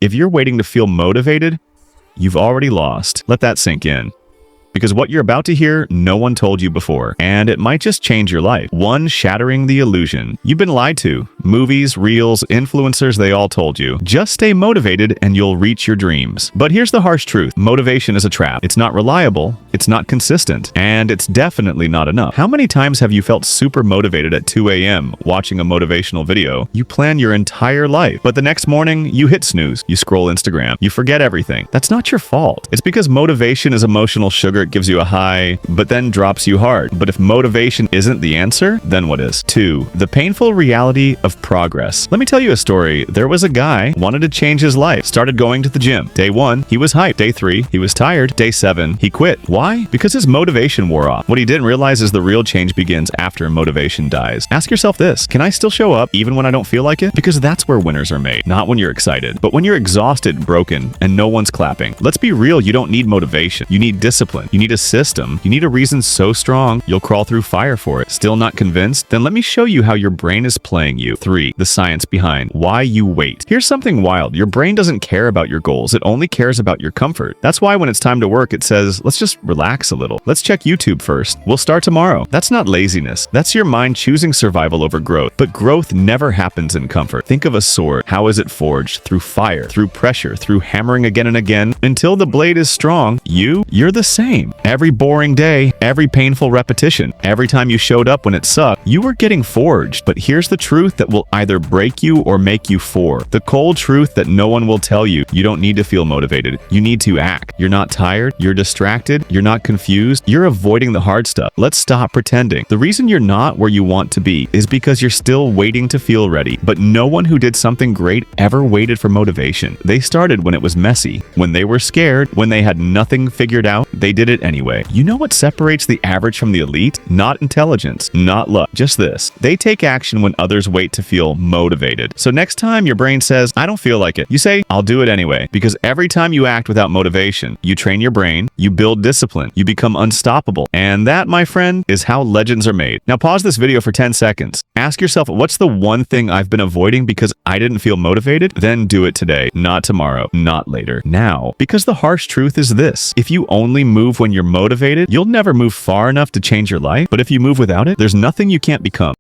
If you're waiting to feel motivated, you've already lost. Let that sink in. Because what you're about to hear, no one told you before, and it might just change your life. One, shattering the illusion. You've been lied to. Movies, reels, influencers, they all told you. Just stay motivated and you'll reach your dreams. But here's the harsh truth. Motivation is a trap. It's not reliable, it's not consistent, and it's definitely not enough. How many times have you felt super motivated at 2 a.m. watching a motivational video? You plan your entire life, but the next morning, you hit snooze. You scroll Instagram. You forget everything. That's not your fault. It's because motivation is emotional sugar. It gives you a high, but then drops you hard. But if motivation isn't the answer, then what is? 2. The painful reality of progress. Let me tell you a story. There was a guy wanted to change his life, started going to the gym. Day 1, he was hyped. Day 3, he was tired. Day 7, he quit. Why? Because his motivation wore off. What he didn't realize is the real change begins after motivation dies. Ask yourself this, can I still show up even when I don't feel like it? Because that's where winners are made. Not when you're excited, but when you're exhausted, broken, and no one's clapping. Let's be real, you don't need motivation. You need discipline. You need a system. You need a reason so strong, you'll crawl through fire for it. Still not convinced? Then let me show you how your brain is playing you. 3. The science behind why you wait. Here's something wild. Your brain doesn't care about your goals. It only cares about your comfort. That's why when it's time to work, it says, let's just relax a little. Let's check YouTube first. We'll start tomorrow. That's not laziness. That's your mind choosing survival over growth. But growth never happens in comfort. Think of a sword. How is it forged? Through fire, through pressure, through hammering again and again until the blade is strong. You're the same. Every boring day, every painful repetition, every time you showed up when it sucked, you were getting forged. But here's the truth that will either break you or make you for. The cold truth that no one will tell you. You don't need to feel motivated. You need to act. You're not tired. You're distracted. You're not confused. You're avoiding the hard stuff. Let's stop pretending. The reason you're not where you want to be is because you're still waiting to feel ready. But no one who did something great ever waited for motivation. They started when it was messy, when they were scared, when they had nothing figured out. They did it anyway. You know what separates the average from the elite? Not intelligence, not luck, just this. They take action when others wait to feel motivated. So next time your brain says, I don't feel like it, you say, I'll do it anyway. Because every time you act without motivation, you train your brain, you build discipline, you become unstoppable. And that, my friend, is how legends are made. Now pause this video for 10 seconds. Ask yourself, what's the one thing I've been avoiding because I didn't feel motivated? Then do it today, not tomorrow, not later, now. Because the harsh truth is this, if you only move when you're motivated, you'll never move far enough to change your life. But if you move without it, there's nothing you can't become.